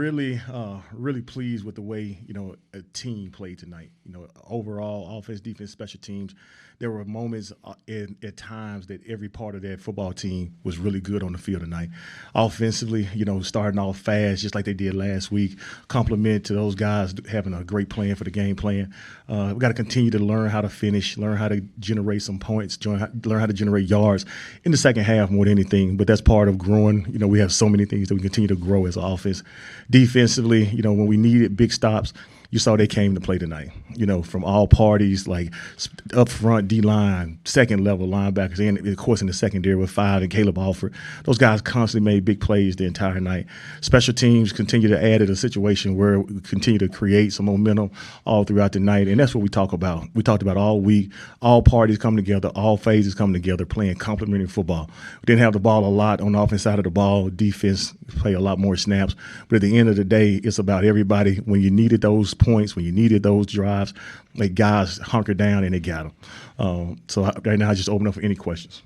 really pleased with the way a team played tonight. Overall, offense, defense, special teams. There were moments at times that every part of that football team was really good on the field tonight. Offensively, starting off fast, just like they did last week. Compliment to those guys having a great plan for the game plan. We got to continue to learn how to finish, learn how to generate some points, learn how to generate yards in the second half more than anything. But that's part of growing. We have so many things that we continue to grow as an offense. Defensively, when we needed big stops, you saw they came to play tonight, from all parties, like up front, D-line, second level linebackers, and of course in the secondary with Five and Caleb Alford. Those guys constantly made big plays the entire night. Special teams continue to add to the situation where we continue to create some momentum all throughout the night, and that's what we talk about. We talked about all week, all parties coming together, all phases coming together, playing complementary football. We didn't have the ball a lot on the offense side of the ball. Defense play a lot more snaps, but at the end of the day, it's about everybody. When you needed those points, when you needed those drives, like guys hunkered down and they got them. So right now I just open up for any questions.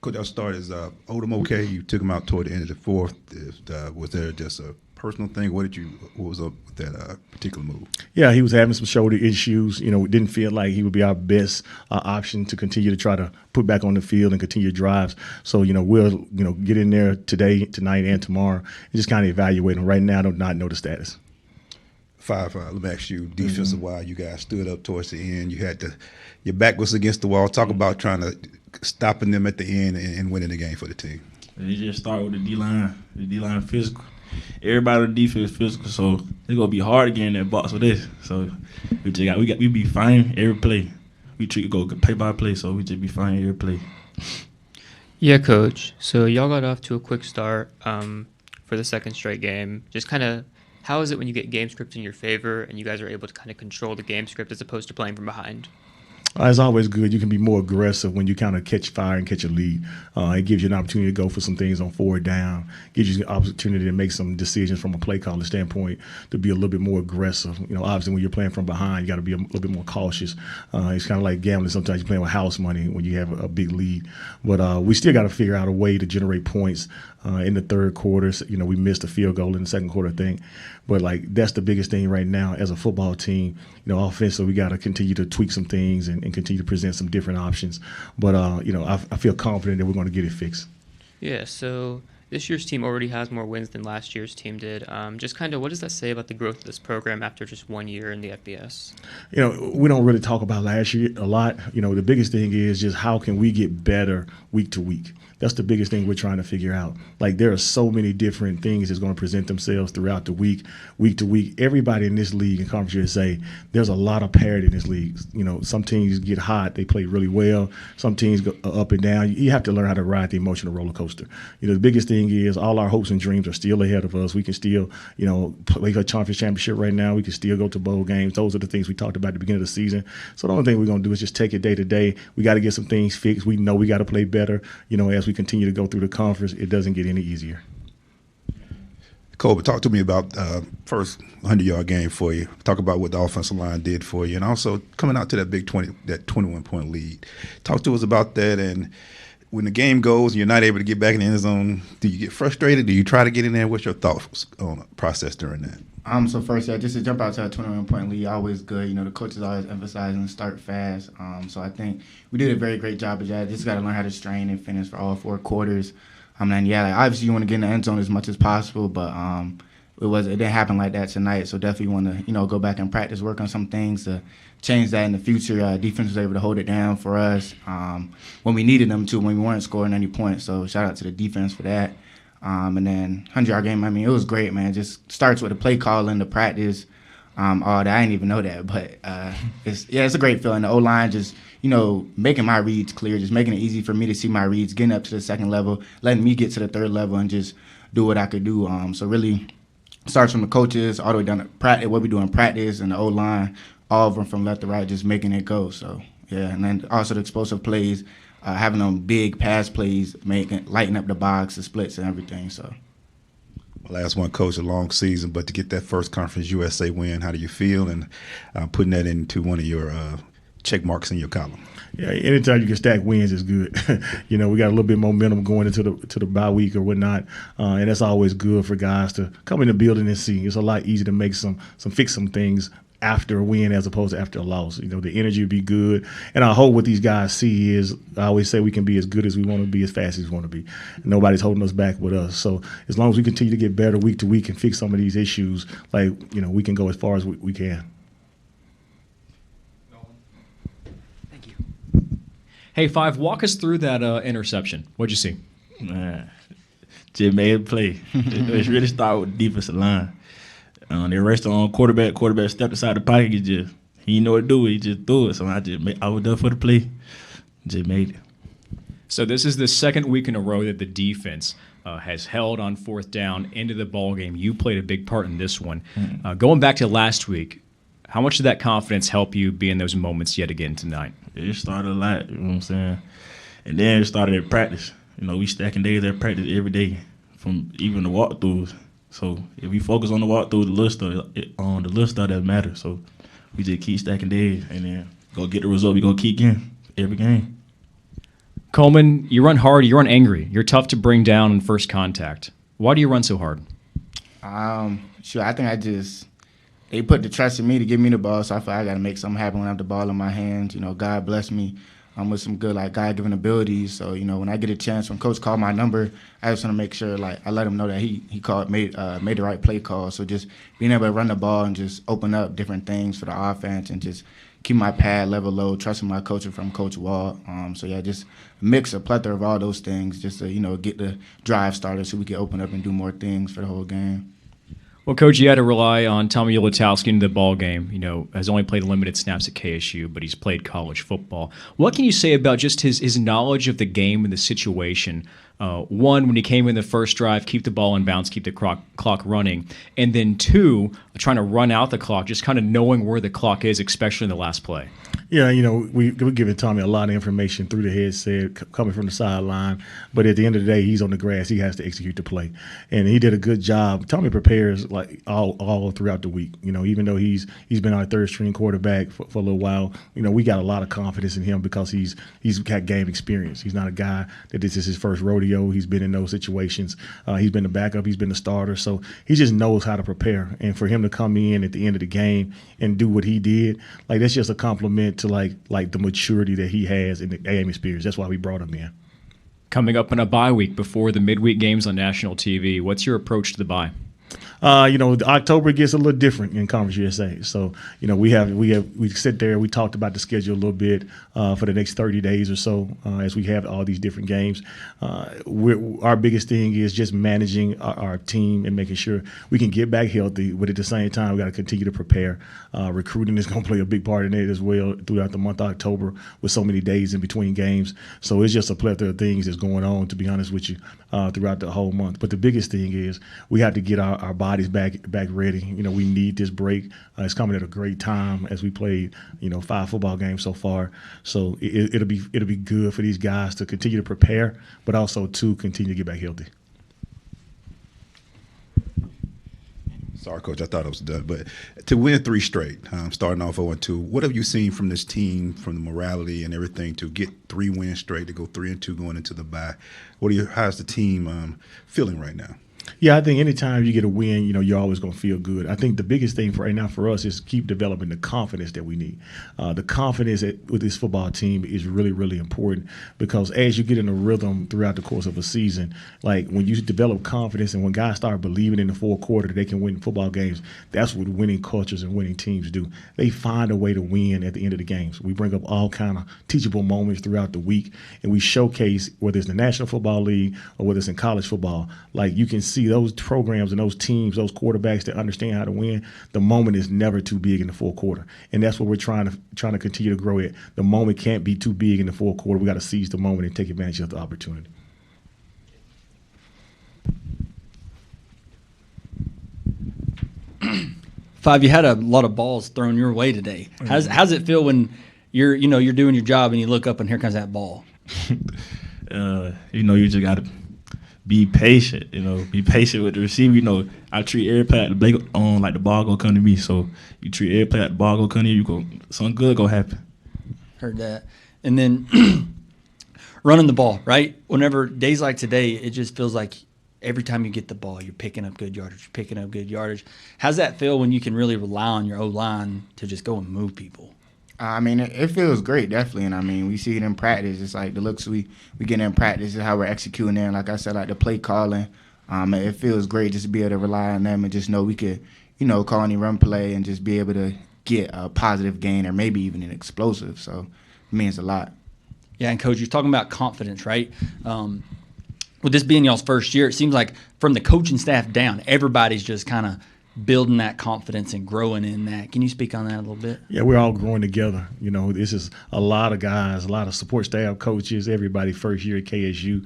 Coach, I'll start as Odom okay. You took him out toward the end of the fourth. Was there just a personal thing? What was up with that particular move? Yeah, he was having some shoulder issues. We didn't feel like he would be our best option to continue to try to put back on the field and continue drives. So, we'll, get in there today, tonight, and tomorrow and just kind of evaluate him. Right now, I do not know the status. Five, let me ask you, defensive wise, you guys stood up towards the end. You had your back was against the wall. Talk about trying to stopping them at the end and winning the game for the team. You just start with the D-line. The D-line physical. Everybody on the defense physical, so it's gonna be hard to get in that box with this. So we be fine every play. We go play by play, so we just be fine every play. Yeah, Coach. So y'all got off to a quick start for the second straight game. Just kind of, how is it when you get game script in your favor and you guys are able to kind of control the game script as opposed to playing from behind? It's always good. You can be more aggressive when you kind of catch fire and catch a lead. It gives you an opportunity to go for some things on forward down. Gives you an opportunity to make some decisions from a play calling standpoint to be a little bit more aggressive. Obviously when you're playing from behind, you got to be a little bit more cautious. It's kind of like gambling. Sometimes you're playing with house money when you have a big lead. But we still got to figure out a way to generate points in the third quarter. We missed a field goal in the second quarter thing. But, that's the biggest thing right now as a football team. Offensively, we got to continue to tweak some things and continue to present some different options. But, I feel confident that we're going to get it fixed. Yeah, so this year's team already has more wins than last year's team did. Just kind of what does that say about the growth of this program after just 1 year in the FBS? We don't really talk about last year a lot. The biggest thing is just how can we get better week to week. That's the biggest thing we're trying to figure out. There are so many different things that's going to present themselves throughout the week to week. Everybody in this league in Conference USA, there's a lot of parity in this league. Some teams get hot, they play really well. Some teams go up and down. You have to learn how to ride the emotional roller coaster. The biggest thing is all our hopes and dreams are still ahead of us. We can still, play for a conference championship right now. We can still go to bowl games. Those are the things we talked about at the beginning of the season. So the only thing we're going to do is just take it day to day. We got to get some things fixed. We know we got to play better, as we continue to go through the conference. It doesn't get any easier. Coleman, talk to me about first 100-yard game for you. Talk about what the offensive line did for you, and also coming out to that big 21-point lead. Talk to us about that, and when the game goes and you're not able to get back in the end zone, do you get frustrated? Do you try to get in there? What's your thoughts on the process during that? So first, just to jump out to a 21-point lead, always good. The coaches always emphasizing start fast. So I think we did a very great job of that. Just got to learn how to strain and finish for all 4 quarters. Obviously you want to get in the end zone as much as possible, but it didn't happen like that tonight. So definitely want to go back and practice, work on some things to change that in the future. Defense was able to hold it down for us when we needed them to, when we weren't scoring any points. So shout out to the defense for that. And then 100-yard game, it was great, man. Just starts with the play calling, the practice, all that. I didn't even know that, but it's a great feeling. The O-line just, making my reads clear, just making it easy for me to see my reads, getting up to the second level, letting me get to the third level and just do what I could do. So really starts from the coaches all the way down to practice, what we do in practice, and the O-line, all of them from left to right, just making it go. So, and then also the explosive plays, having them big pass plays, lighting up the box, the splits and everything. So, last one, Coach, a long season, but to get that first Conference USA win, how do you feel? And putting that into one of your check marks in your column? Yeah, anytime you can stack wins is good. We got a little bit of momentum going into the bye week or whatnot, and that's always good for guys to come in the building and see. It's a lot easier to make fix some things after a win as opposed to after a loss. The energy will be good, and I hope what these guys see is, I always say, we can be as good as we want to be, as fast as we want to be. Nobody's holding us back with us. So as long as we continue to get better week to week and fix some of these issues, we can go as far as we can. Hey, Five, walk us through that interception. What'd you see? Man, just made a play. It really started with the defensive line. They rested on quarterback. Quarterback stepped aside the pocket. He didn't know what to do. He just threw it. So I was done for the play. Just made it. So this is the second week in a row that the defense has held on fourth down into the ball game. You played a big part in this one. Going back to last week, how much did that confidence help you be in those moments yet again tonight? It started a lot, you know what I'm saying? And then it started at practice. We stacking days at practice every day, from even the walkthroughs. So if we focus on the walkthrough, the little stuff that matters. So we just keep stacking days and then go get the result. We go keep getting every game. Coleman, you run hard, you run angry. You're tough to bring down in first contact. Why do you run so hard? Sure, I think they put the trust in me to give me the ball, so I feel like I got to make something happen when I have the ball in my hands. God bless me with some good, God-given abilities. So, when I get a chance, when Coach called my number, I just want to make sure, I let him know that he made the right play call. So just being able to run the ball and just open up different things for the offense and just keep my pad level low, trusting my coach from Coach Wall. Just a plethora of all those things just to, get the drive started so we can open up and do more things for the whole game. Well, Coach, you had to rely on Tommy Ulatowski in the ball game. Has only played limited snaps at KSU, but he's played college football. What can you say about just his knowledge of the game and the situation? One, when he came in the first drive, keep the ball in bounds, keep the clock running. And then two, trying to run out the clock, just kind of knowing where the clock is, especially in the last play. Yeah, we're giving Tommy a lot of information through the headset, coming from the sideline. But at the end of the day, he's on the grass. He has to execute the play. And he did a good job. Tommy prepares all throughout the week. Even though he's been our third-string quarterback for a little while, we got a lot of confidence in him because he's got game experience. He's not a guy that this is his first rodeo. He's been in those situations. He's been the backup. He's been the starter. So he just knows how to prepare. And for him to come in at the end of the game and do what he did, that's just a compliment to the maturity that he has in the game experience. That's why we brought him in. Coming up in a bye week before the midweek games on national TV, what's your approach to the bye? October gets a little different in Conference USA. So, we sit there, we talked about the schedule a little bit for the next 30 days or so as we have all these different games. Our biggest thing is just managing our team and making sure we can get back healthy, but at the same time, we got to continue to prepare. Recruiting is going to play a big part in it as well throughout the month of October with so many days in between games. So it's just a plethora of things that's going on, to be honest with you, throughout the whole month. But the biggest thing is we have to get our bodies back ready. We need this break. It's coming at a great time as we played, 5 football games so far. So it'll be good for these guys to continue to prepare, but also to continue to get back healthy. Sorry, Coach, I thought it was done. But to win 3 straight, starting off 0-2, what have you seen from this team, from the morality and everything, to get 3 wins straight, to go 3-2 going into the bye? How's the team feeling right now? Yeah, I think anytime you get a win, you're always going to feel good. I think the biggest thing for right now for us is keep developing the confidence that we need. The confidence with this football team is really, really important because as you get in a rhythm throughout the course of a season, when you develop confidence and when guys start believing in the fourth quarter that they can win football games, that's what winning cultures and winning teams do. They find a way to win at the end of the games. We bring up all kind of teachable moments throughout the week, and we showcase, whether it's the National Football League or whether it's in college football, you can see those programs and those teams, those quarterbacks that understand how to win, the moment is never too big in the fourth quarter. And that's what we're trying to continue to grow at. The moment can't be too big in the fourth quarter. We got to seize the moment and take advantage of the opportunity. Five, you had a lot of balls thrown your way today. How's it feel when you're doing your job and you look up and here comes that ball? You just got to be patient, be patient with the receiver. I treat every play like the ball gonna come to me. So you treat every play like the ball gonna come to you, something good gonna happen. Heard that. And then running the ball, right? Whenever days like today, it just feels like every time you get the ball, you're picking up good yardage. How's that feel when you can really rely on your O-line to just go and move people? I mean, it feels great, definitely. And, I mean, we see it in practice. It's like the looks we get in practice is how we're executing there. And like I said, like the play calling, it feels great just to be able to rely on them and just know we could, call any run play and just be able to get a positive gain or maybe even an explosive. So it means a lot. Yeah, and Coach, you're talking about confidence, right? With this being y'all's first year, it seems like from the coaching staff down, everybody's just kind of building that confidence and growing in that. Can you speak on that a little bit? Yeah, we're all growing together. This is a lot of guys, a lot of support staff, coaches, everybody first year at KSU.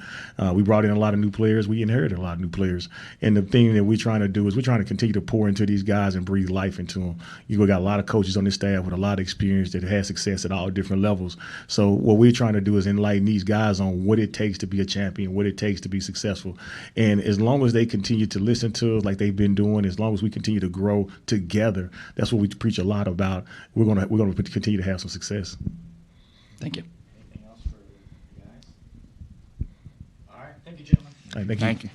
We brought in a lot of new players. We inherited a lot of new players. And the thing that we're trying to do is we're trying to continue to pour into these guys and breathe life into them. You got a lot of coaches on this staff with a lot of experience that had success at all different levels. So what we're trying to do is enlighten these guys on what it takes to be a champion, what it takes to be successful. And as long as they continue to listen to us like they've been doing, as long as we continue to grow together, that's what we preach a lot about. We're gonna continue to have some success. Thank you. Anything else for you guys? All right. Thank you, gentlemen. All right, thank you.